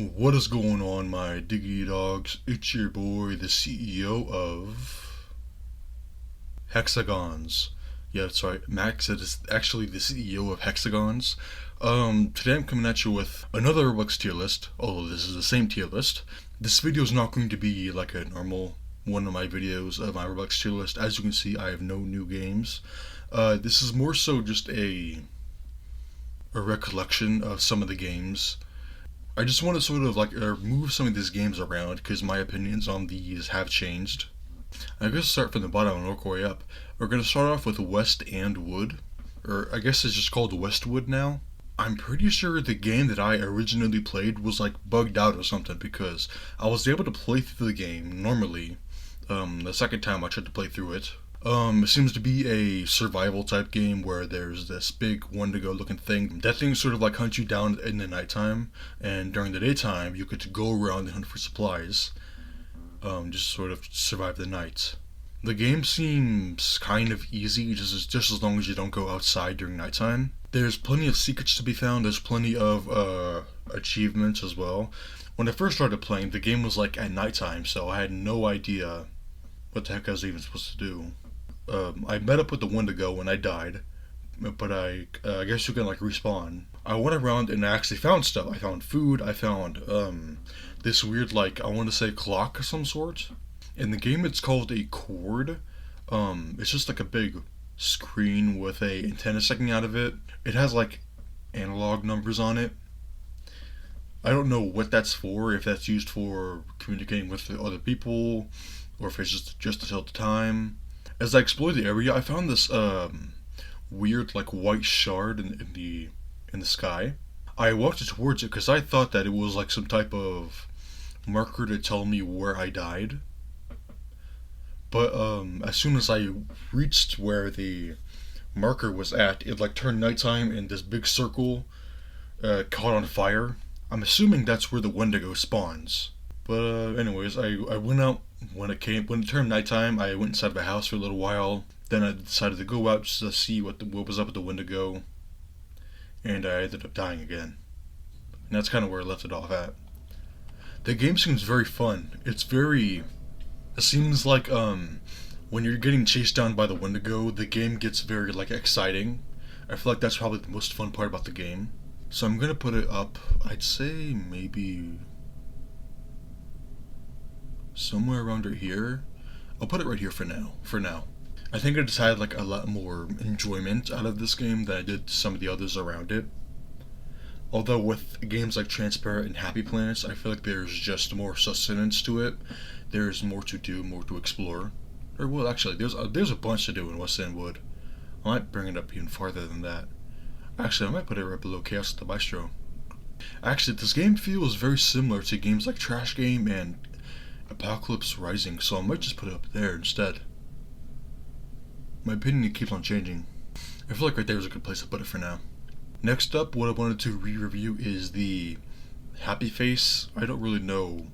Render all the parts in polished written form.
What is going on, my diggity dogs? It's your boy, the CEO of Hexagons. Yeah, that's right. Max is actually the CEO of Hexagons. Today I'm coming at you with another Roblox tier list, although this is the same tier list. This video is not going to be like a normal one of my videos of my Roblox tier list. As you can see, I have no new games. This is more so just a recollection of some of the games. I just want to sort of like move some of these games around because my opinions on these have changed. I guess start from the bottom and work our way up. We're going to start off with West and Wood, or I guess it's just called Westwood now. I'm pretty sure the game that I originally played was like bugged out or something because I was able to play through the game normally. The second time I tried to play through it. It seems to be a survival type game where there's this big Wendigo looking thing. That thing sort of like hunts you down in the nighttime, and during the daytime you get to go around and hunt for supplies. Just sort of survive the night. The game seems kind of easy, just as long as you don't go outside during nighttime. There's plenty of secrets to be found. There's plenty of achievements as well. When I first started playing, the game was like at nighttime, so I had no idea what the heck I was even supposed to do. I met up with the Wendigo and I died, but I guess you can like respawn. I went around and I actually found stuff. I found food. I found this weird like I want to say clock of some sort. In the game, it's called a cord. It's just like a big screen with a antenna sticking out of it. It has like analog numbers on it. I don't know what that's for. If that's used for communicating with other people, or if it's just to tell the time. As I explored the area, I found this weird like white shard in the sky. I walked towards it because I thought that it was like some type of marker to tell me where I died. But as soon as I reached where the marker was at, it like turned nighttime and this big circle caught on fire. I'm assuming that's where the Wendigo spawns. But anyways, I went out when it turned nighttime. I went inside the house for a little while. Then I decided to go out just to see what was up with the Wendigo, and I ended up dying again. And that's kind of where I left it off at. The game seems very fun. It seems like when you're getting chased down by the Wendigo, the game gets very like exciting. I feel like that's probably the most fun part about the game. So I'm gonna put it up. I'd say maybe somewhere around right here. I'll put it right here for now. I think I just had like a lot more enjoyment out of this game than I did some of the others around it. Although with games like Transparent and Happy Planets, I feel like there's just more sustenance to it. There's more to do, more to explore. Or well, actually, there's a bunch to do in West End Wood. I might bring it up even farther than that. Actually, I might put it right below Chaos at the Bistro. Actually, this game feels very similar to games like Trash Game and Apocalypse Rising, so I might just put it up there instead. My opinion keeps on changing. I feel like right there is a good place to put it for now. Next up, what I wanted to re-review is the Happy Face. I don't really know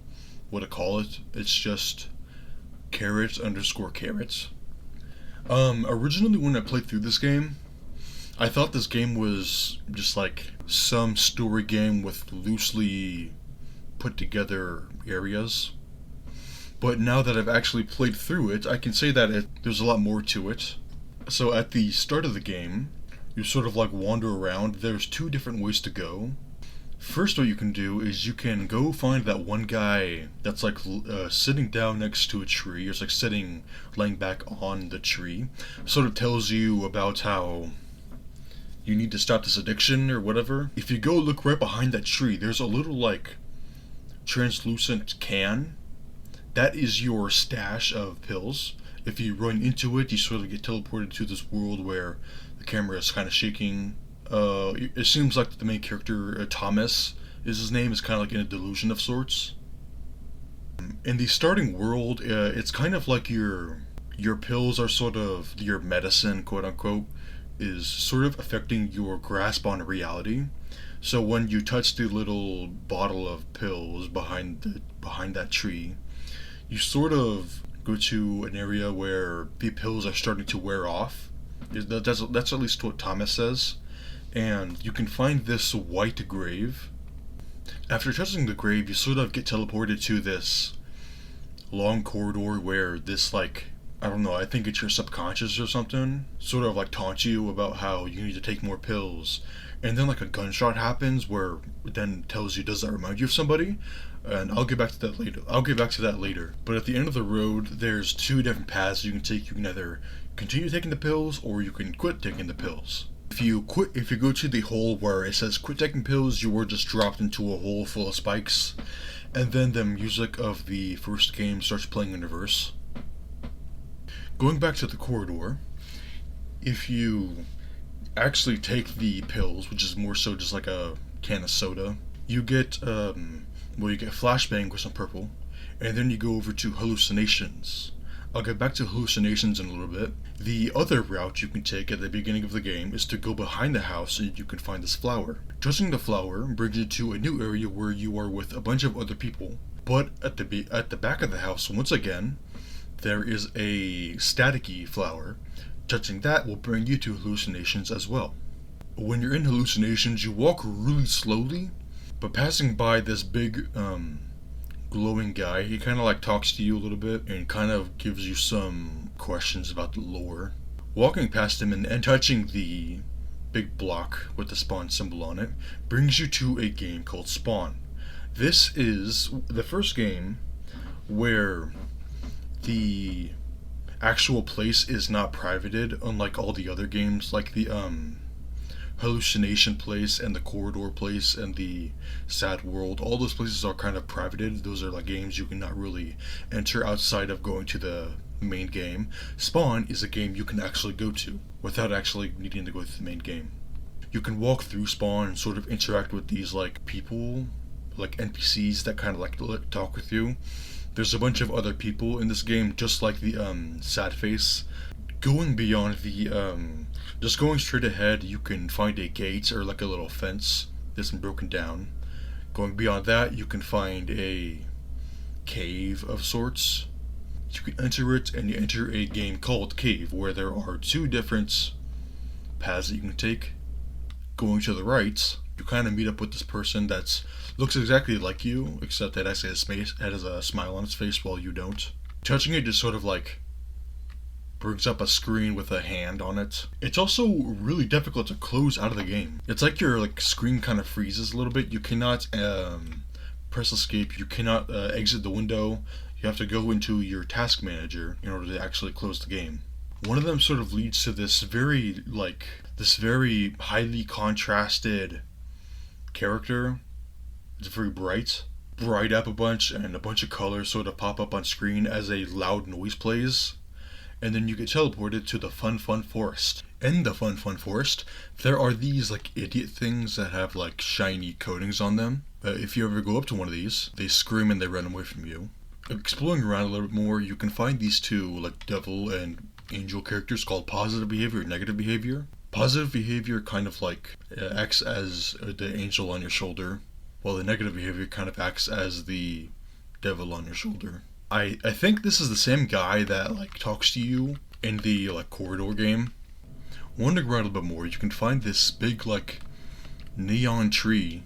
what to call it. It's just carrots_carrots. Originally when I played through this game, I thought this game was just like some story game with loosely put together areas. But now that I've actually played through it, I can say that there's a lot more to it. So at the start of the game, you sort of like wander around. There's two different ways to go. First, what you can do is you can go find that one guy that's like sitting down next to a tree, or it's like laying back on the tree. Sort of tells you about how you need to stop this addiction or whatever. If you go look right behind that tree, there's a little like translucent can. That is your stash of pills. If you run into it, you sort of get teleported to this world where the camera is kind of shaking. It seems like the main character, Thomas, is his name, is kind of like in a delusion of sorts. In the starting world, it's kind of like your pills are sort of your medicine, quote unquote, is sort of affecting your grasp on reality. So when you touch the little bottle of pills behind that tree, you sort of go to an area where the pills are starting to wear off. That's at least what Thomas says. And you can find this white grave After touching the grave, you sort of get teleported to this long corridor where this, like, I don't know, I think it's your subconscious or something, sort of like taunts you about how you need to take more pills. And then like a gunshot happens where it then tells you, does that remind you of somebody? And I'll get back to that later. But at the end of the road, there's two different paths you can take. You can either continue taking the pills or you can quit taking the pills. If you go to the hole where it says quit taking pills, you were just dropped into a hole full of spikes. And then the music of the first game starts playing in reverse. Going back to the corridor, if you actually take the pills, which is more so just like a can of soda, you get flashbang with some purple, and then you go over to hallucinations. I'll get back to hallucinations in a little bit. The other route you can take at the beginning of the game is to go behind the house and you can find this flower. Touching the flower brings you to a new area where you are with a bunch of other people. But at the back of the house, once again, there is a staticky flower. Touching that will bring you to hallucinations as well. When you're in hallucinations, you walk really slowly, but passing by this big glowing guy, he kind of like talks to you a little bit and kind of gives you some questions about the lore. Walking past him and touching the big block with the spawn symbol on it brings you to a game called Spawn. This is the first game where the actual place is not privated, unlike all the other games like the hallucination place and the corridor place and the sad world. All those places are kind of privated. Those are like games you cannot really enter outside of going to the main game. Spawn is a game you can actually go to without actually needing to go to the main game. You can walk through Spawn and sort of interact with these like people, like NPCs that kind of like talk with you. There's a bunch of other people in this game, just like the sad face. Going beyond the just going straight ahead, you can find a gate or like a little fence that's been broken down. Going beyond that, you can find a cave of sorts. You can enter it, and you enter a game called Cave, where there are two different paths that you can take. Going to the right, you kind of meet up with this person that looks exactly like you, except that actually has a smile on its face while you don't. Touching it just sort of like brings up a screen with a hand on it. It's also really difficult to close out of the game. It's like your like screen kind of freezes a little bit. You cannot press escape. You cannot exit the window. You have to go into your task manager in order to actually close the game. One of them sort of leads to this very highly contrasted character. It's very bright up a bunch, and a bunch of colors sort of pop up on screen as a loud noise plays. And then you get teleported to the Fun Forest. In the Fun Forest, there are these like idiot things that have like shiny coatings on them. If you ever go up to one of these, they scream and they run away from you. Exploring around a little bit more, you can find these two like devil and angel characters called positive behavior and negative behavior. Positive behavior kind of like acts as the angel on your shoulder, while the negative behavior kind of acts as the devil on your shoulder. I think this is the same guy that like talks to you in the like corridor game. Wandering around a little bit more, you can find this big like neon tree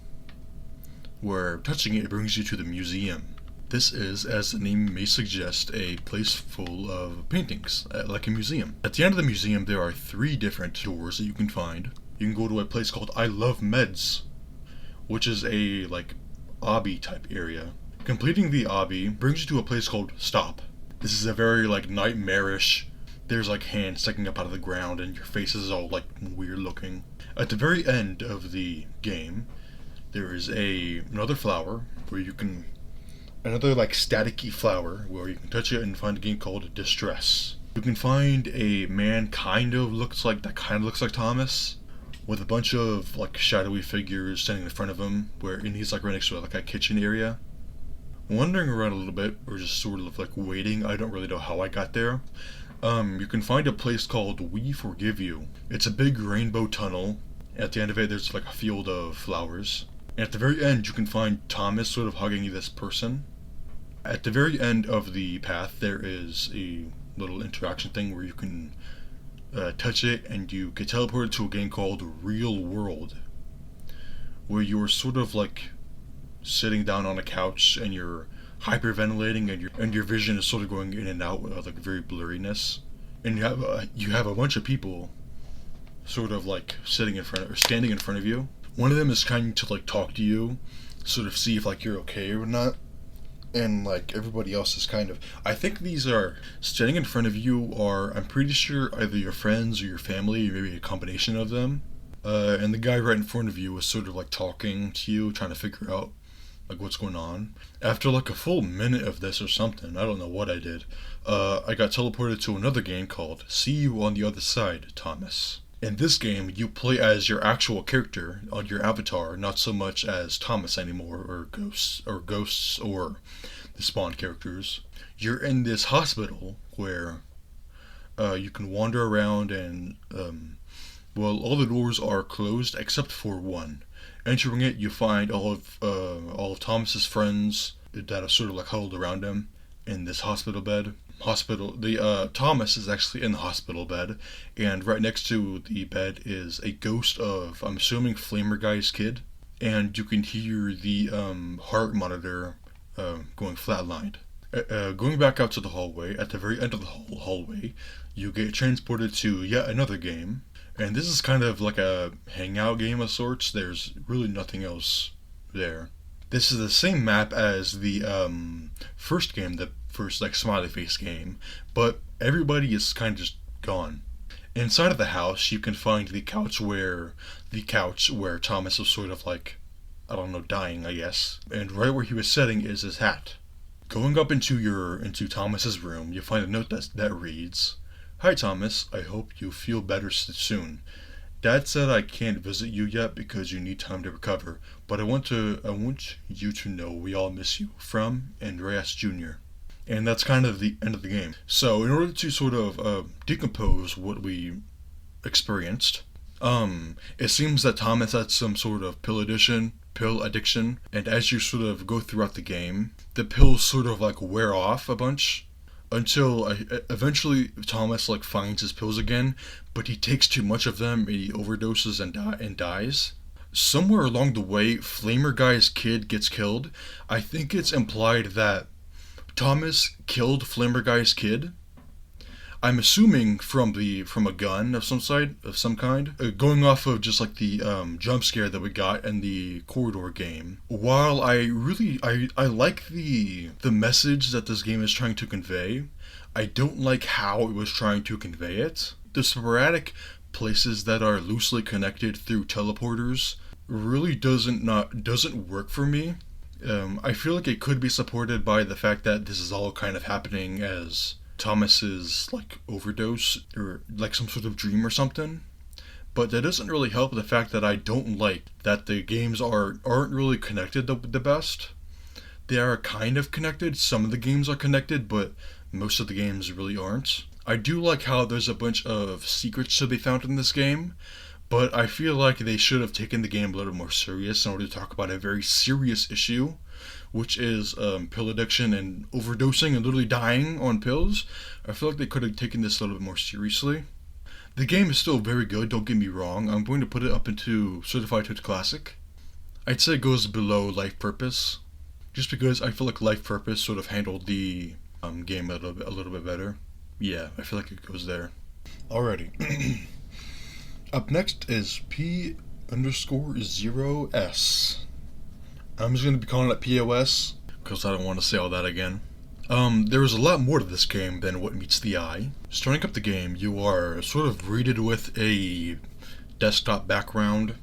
where touching it brings you to the museum. This is, as the name may suggest, a place full of paintings, like a museum. At the end of the museum, there are 3 different doors that you can find. You can go to a place called I Love Meds, which is a like obby type area. Completing the obby brings you to a place called Stop. This is a very like nightmarish. There's like hands sticking up out of the ground and your face is all like weird looking. At the very end of the game, there is another flower where you can another like staticky flower where you can touch it and find a game called Distress. You can find a man kind of looks like Thomas, with a bunch of like shadowy figures standing in front of him, and he's like right next to like a kitchen area. Wandering around a little bit, or just sort of like waiting, I don't really know how I got there. You can find a place called We Forgive You. It's a big rainbow tunnel. At the end of it, there's like a field of flowers. And at the very end, you can find Thomas sort of hugging this person. At the very end of the path, there is a little interaction thing where you can touch it and you get teleported to a game called Real World, where you're sort of like sitting down on a couch and you're hyperventilating and your vision is sort of going in and out with like very blurriness, and you have a bunch of people sort of like sitting in front of, or standing in front of you. One of them is trying to like talk to you, sort of see if like you're okay or not, and like everybody else is kind of, I think these are standing in front of you are, I'm pretty sure, either your friends or your family, or maybe a combination of them. And the guy right in front of you was sort of like talking to you, trying to figure out like what's going on. After like a full minute of this or something, I don't know what I did, I got teleported to another game called See You on the Other Side, Thomas. In this game, you play as your actual character on your avatar, not so much as Thomas anymore, or ghosts, or the Spawn characters. You're in this hospital where you can wander around and, well, all the doors are closed except for one. Entering it, you find all of Thomas's friends that are sort of like huddled around him in this hospital bed. Thomas is actually in the hospital bed, and right next to the bed is a ghost of, I'm assuming, Flamer Guy's kid, and you can hear the heart monitor going flatlined. Going back out to the hallway, at the very end of the hallway, you get transported to yet another game, and this is kind of like a hangout game of sorts. There's really nothing else there. This is the same map as the first game, the first like smiley face game, but everybody is kind of just gone. Inside of the house, you can find the couch where Thomas was sort of like, I don't know, dying, I guess. And right where he was sitting is his hat. Going up into Thomas's room, you find a note that reads, "Hi Thomas, I hope you feel better soon. Dad said I can't visit you yet because you need time to recover, but I want you to know we all miss you. From Andreas Jr." And that's kind of the end of the game. So in order to sort of decompose what we experienced, it seems that Thomas had some sort of pill addiction, and as you sort of go throughout the game, the pills sort of like wear off a bunch, until eventually Thomas like finds his pills again, but he takes too much of them and he overdoses and dies. Somewhere along the way, Flamer Guy's kid gets killed. I think it's implied that Thomas killed Flamer Guy's kid. I'm assuming from a gun of some kind, going off of just like the jump scare that we got in the corridor game. While I like the message that this game is trying to convey, I don't like how it was trying to convey it. The sporadic places that are loosely connected through teleporters really doesn't work for me. I feel like it could be supported by the fact that this is all kind of happening as Thomas's like overdose or like some sort of dream or something, but that doesn't really help the fact that I don't like that the games aren't really connected the best. They are kind of connected. Some of the games are connected, but most of the games really aren't. I do like how there's a bunch of secrets to be found in this game, but I feel like they should have taken the game a little more serious in order to talk about a very serious issue, which is pill addiction and overdosing and literally dying on pills. I feel like they could have taken this a little bit more seriously. The game is still very good, don't get me wrong. I'm going to put it up into Certified to Classic. I'd say it goes below Life Purpose, just because I feel like Life Purpose sort of handled the game a little bit better. Yeah, I feel like it goes there. Alrighty. Up next is P_0S. I'm just going to be calling it POS, because I don't want to say all that again. There is a lot more to this game than what meets the eye. Starting up the game, you are sort of greeted with a desktop background,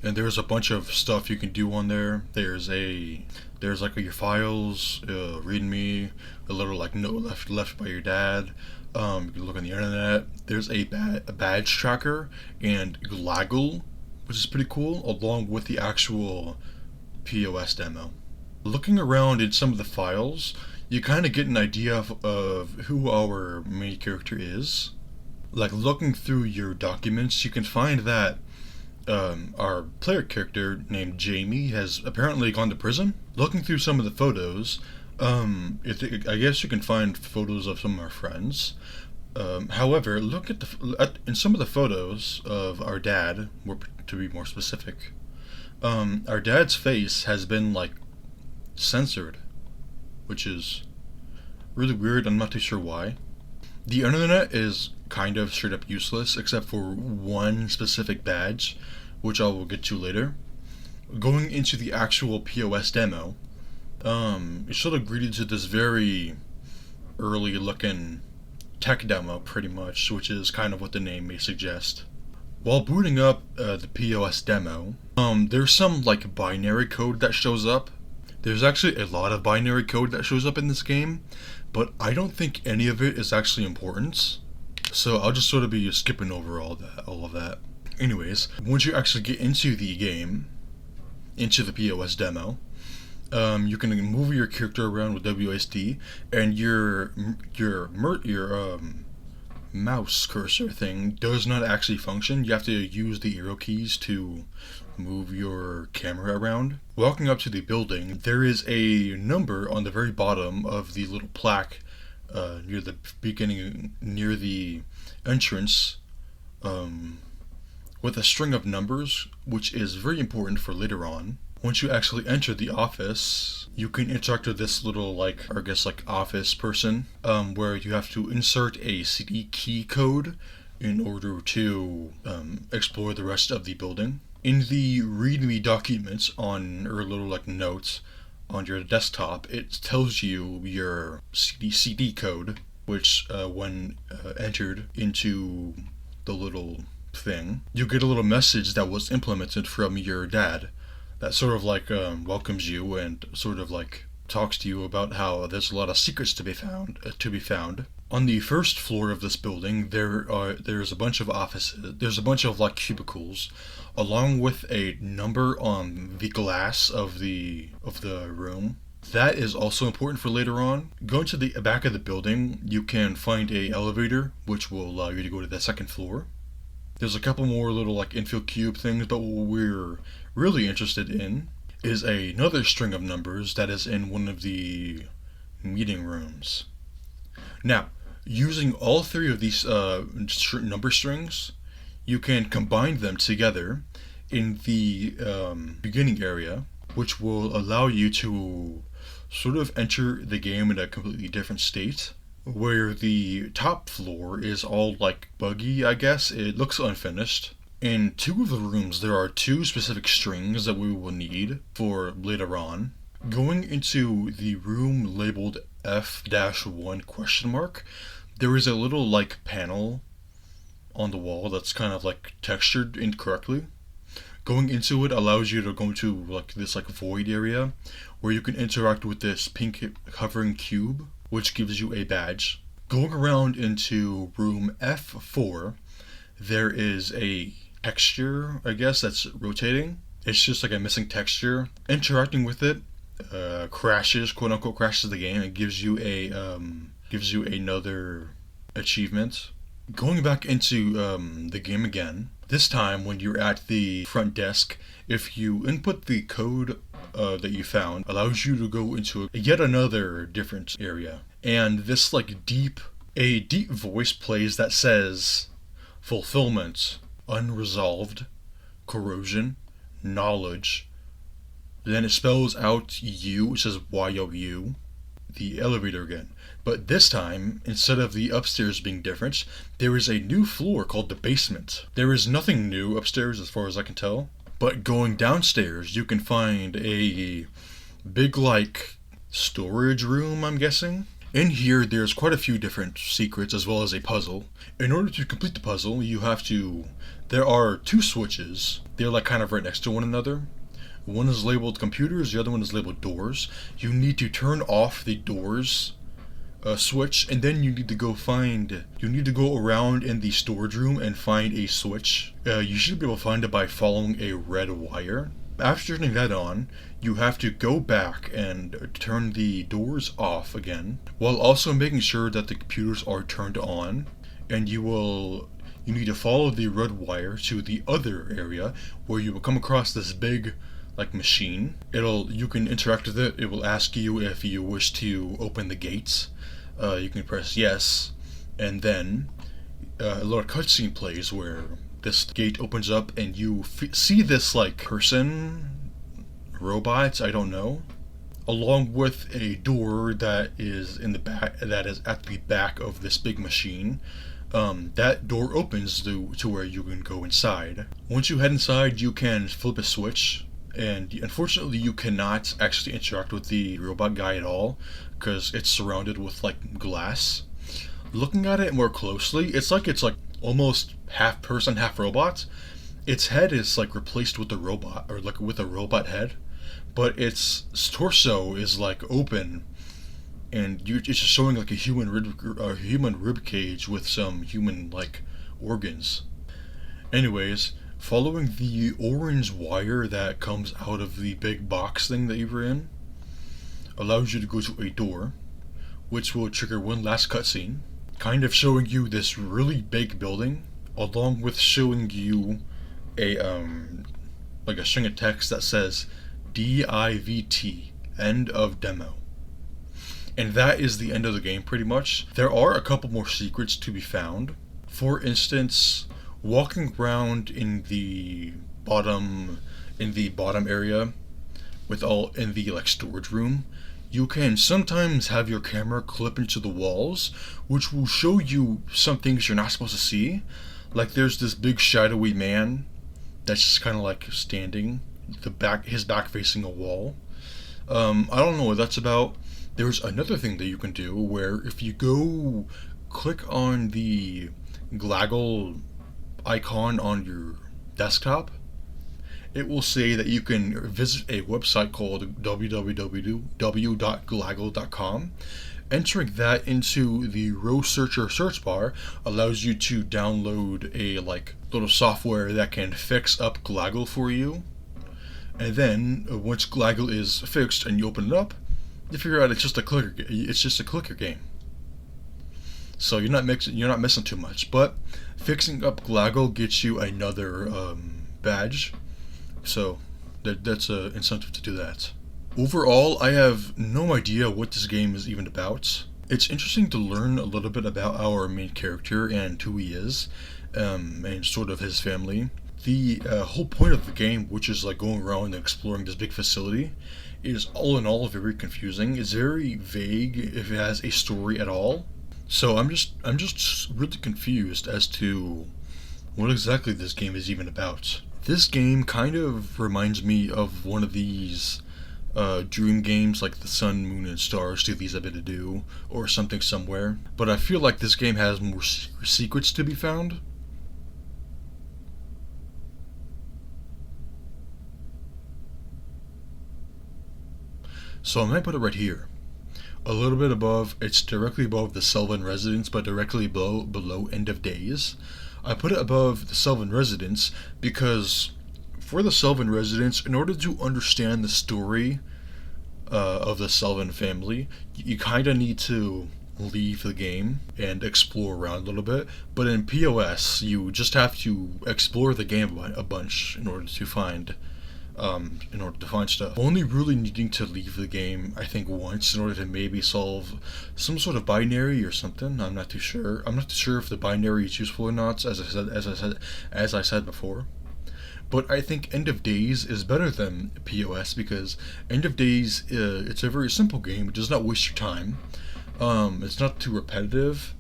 and there's a bunch of stuff you can do on there. There's like your files, readme, a little like note left by your dad. You can look on the internet. There's a badge tracker and Glaggle, which is pretty cool, along with the actual POS demo. Looking around in some of the files, you kind of get an idea of who our main character is. Like looking through your documents, you can find that our player character named Jamie has apparently gone to prison. Looking through some of the photos, I guess you can find photos of some of our friends. However, look in some of the photos of our dad, to be more specific. Our dad's face has been like censored, which is really weird. I'm not too sure why. The internet is kind of straight up useless except for one specific badge, which I will get to later. Going into the actual POS demo, you're sort of greeted to this very early looking tech demo, pretty much, which is kind of what the name may suggest. While booting up the POS demo, there's some like binary code that shows up. There's actually a lot of binary code that shows up in this game, but I don't think any of it is actually important. So I'll just sort of be skipping over all of that. Anyways, once you actually get into the game, into the POS demo, you can move your character around with WSD, and your mouse cursor thing does not actually function. You have to use the arrow keys to move your camera around. Walking up to the building, there is a number on the very bottom of the little plaque near the beginning, near the entrance, with a string of numbers, which is very important for later on. Once you actually enter the office, you can interact with this little, office person, where you have to insert a CD key code in order to explore the rest of the building. In the README documents or little, notes on your desktop, it tells you your CD code, which, when entered into the little thing, you get a little message that was implemented from your dad that sort of welcomes you and sort of talks to you about how there's a lot of secrets to be found. On the first floor of this building, there's a bunch of offices. There's a bunch of cubicles, along with a number on the glass of the room. That is also important for later on. Going to the back of the building, you can find a elevator, which will allow you to go to the second floor. There's a couple more little infill cube things, but what we're really interested in is another string of numbers that is in one of the meeting rooms. Now, using all three of these number strings, you can combine them together in the beginning area, which will allow you to sort of enter the game in a completely different state, where the top floor is all buggy, I guess. It looks unfinished. In two of the rooms, there are two specific strings that we will need for later on. Going into the room labeled F-1 ? There is a little panel on the wall that's kind of textured incorrectly. Going into it allows you to go into this void area where you can interact with this pink hovering cube, which gives you a badge. Going around into room F4, there is a texture, I guess, that's rotating. It's just a missing texture. Interacting with it crashes, quote unquote, crashes the game and gives you another achievement. Going back into the game again, this time when you're at the front desk, if you input the code that you found, allows you to go into yet another different area. And this deep voice plays that says fulfillment, unresolved, corrosion, knowledge. Then it spells out U, which says YOU, the elevator again. But this time, instead of the upstairs being different, there is a new floor called the basement. There is nothing new upstairs as far as I can tell. But going downstairs, you can find a big storage room, I'm guessing. In here, there's quite a few different secrets as well as a puzzle. In order to complete the puzzle, there are two switches. They're kind of right next to one another. One is labeled computers, the other one is labeled doors. You need to turn off the doors switch, and then you need to go around in the storage room and find a switch. You should be able to find it by following a red wire. After turning that on, you have to go back and turn the doors off again, while also making sure that the computers are turned on. And you need to follow the red wire to the other area where you will come across this big machine. You can interact with it. It will ask you if you wish to open the gates. You can press yes, and then a little cutscene plays where this gate opens up and you see this like person, robot, I don't know, along with a door that is in the back, that is at the back of this big machine. That door opens to where you can go inside. Once you head inside, you can flip a switch, and unfortunately you cannot actually interact with the robot guy at all because it's surrounded with like glass. Looking at it more closely, it's like almost half person, half robot. Its head is like replaced with a robot, or like with a robot head, but its torso is like open, and it's just showing like a human rib cage with some human like organs. Anyways, following the orange wire that comes out of the big box thing that you were in allows you to go to a door, which will trigger one last cutscene, kind of showing you this really big building, along with showing you a like a string of text that says DIVT, end of demo. And that is the end of the game pretty much. There are a couple more secrets to be found. For instance, walking around in the bottom area in the like storage room, you can sometimes have your camera clip into the walls, which will show you some things you're not supposed to see. Like there's this big shadowy man that's just kind of like standing, his back facing a wall. I don't know what that's about. There's another thing that you can do where if you go click on the Glaggle icon on your desktop, it will say that you can visit a website called www.glaggle.com. Entering that into the row searcher search bar allows you to download a like little software that can fix up Glaggle for you. And then once Glaggle is fixed and you open it up, you figure out it's just a clicker game. So you're not missing too much. But fixing up Glaggle gets you another badge, so that's an incentive to do that. Overall, I have no idea what this game is even about. It's interesting to learn a little bit about our main character and who he is, and sort of his family. The whole point of the game, which is like going around and exploring this big facility, is all in all very confusing. It's very vague if it has a story at all. So I'm just really confused as to what exactly this game is even about. This game kind of reminds me of one of these dream games like the Sun, Moon, and Stars, Do These Have Been to Do, or Something Somewhere. But I feel like this game has more secrets to be found. So I might put it right here. A little bit above, it's directly above the Selvin Residence, but directly below End of Days. I put it above the Selvin Residence because for the Selvin Residence, in order to understand the story of the Selvin family, you kind of need to leave the game and explore around a little bit. But in POS, you just have to explore the game a bunch in order to find stuff. Only really needing to leave the game, I think, once in order to maybe solve some sort of binary or something. I'm not too sure. I'm not too sure if the binary is useful or not, as I said before. But I think End of Days is better than POS because End of Days, it's a very simple game. It does not waste your time. It's not too repetitive.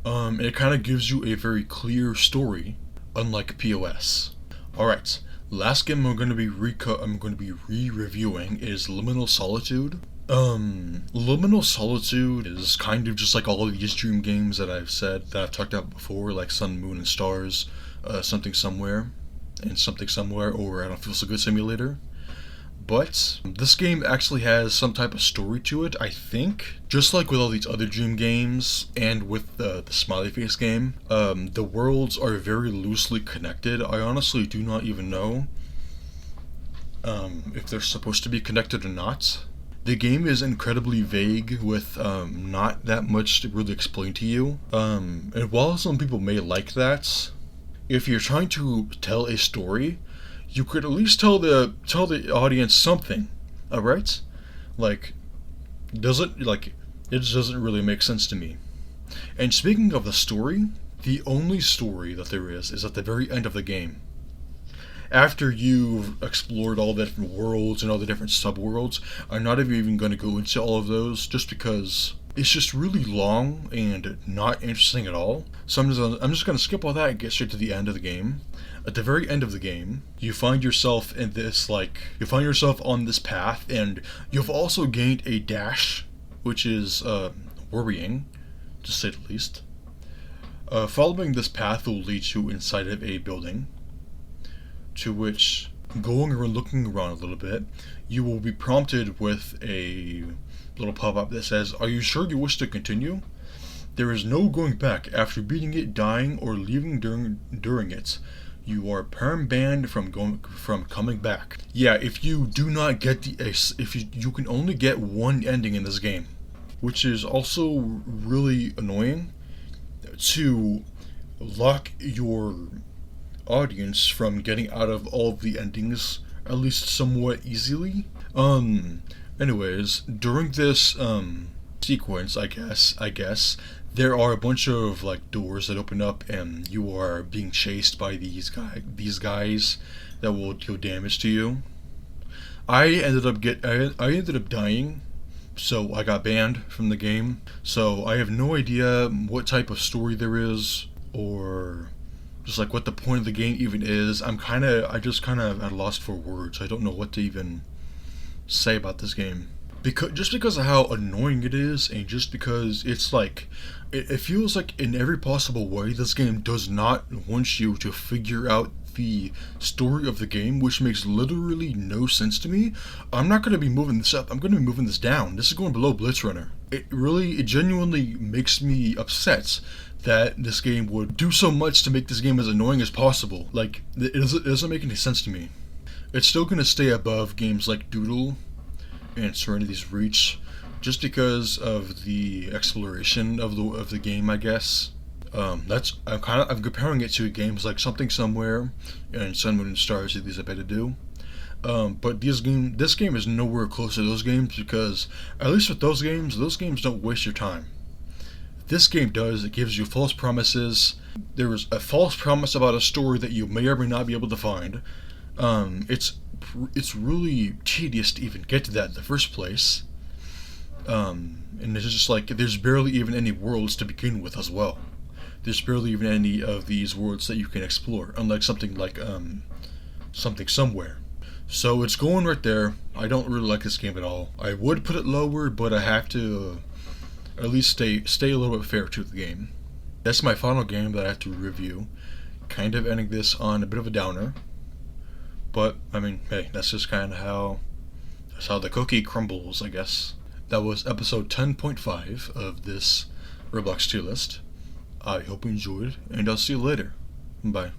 And it kind of gives you a very clear story, unlike POS. All right. Last game I'm going to be re-reviewing is Liminal Solitude. Liminal Solitude is kind of just like all of these dream games that I've talked about before, like Sun, Moon, and Stars, Something Somewhere, and Something Somewhere, or I Don't Feel So Good Simulator. But this game actually has some type of story to it, I think. Just like with all these other dream games, and with the Smiley Face game, the worlds are very loosely connected. I honestly do not even know if they're supposed to be connected or not. The game is incredibly vague with not that much to really explain to you. And while some people may like that, if you're trying to tell a story, you could at least tell the audience something, all right? It just doesn't really make sense to me. And speaking of the story, The only story that there is at the very end of the game. After you've explored all the different worlds and all the different subworlds, I'm not even going to go into all of those just because it's just really long and not interesting at all. So I'm just going to skip all that and get straight to the end of the game. At the very end of the game, you find yourself in this, you find yourself on this path, and you've also gained a dash, which is worrying, to say the least. Following this path will lead you inside of a building, to which, going or looking around a little bit, you will be prompted with a little pop-up that says, "Are you sure you wish to continue? There is no going back after beating it, dying, or leaving during it. You are perm banned from coming back." Yeah, if you do not get you can only get one ending in this game, which is also really annoying, to lock your audience from getting out of all of the endings at least somewhat easily. Anyways, during this sequence, I guess there are a bunch of doors that open up, and you are being chased by these guys that will deal damage to you. I ended up dying, so I got banned from the game. So I have no idea what type of story there is, or just what the point of the game even is. I just kind of at a loss for words. I don't know what to even say about this game. Because of how annoying it is, and just because it's it feels like in every possible way this game does not want you to figure out the story of the game, which makes literally no sense to me. I'm not going to be moving this up, I'm going to be moving this down. This is going below Blitz Runner. It genuinely makes me upset that this game would do so much to make this game as annoying as possible. It doesn't make any sense to me. It's still going to stay above games like Doodle and Serenity's Reach, just because of the exploration of the game, I guess. I'm comparing it to games like Something Somewhere and Sun, Moon, and Stars. These I better do. But this game is nowhere close to those games, because at least with those games don't waste your time. This game does. It gives you false promises. There is a false promise about a story that you may or may not be able to find. It's really tedious to even get to that in the first place. And it's just there's barely even any worlds to begin with as well. There's barely even any of these worlds that you can explore, unlike something like Something Somewhere. So it's going right there. I don't really like this game at all. I would put it lower, but I have to at least stay a little bit fair to the game. That's my final game that I have to review. Kind of ending this on a bit of a downer. But, I mean, hey, that's just kind of how the cookie crumbles, I guess. That was episode 10.5 of this Roblox tier list. I hope you enjoyed, and I'll see you later. Bye.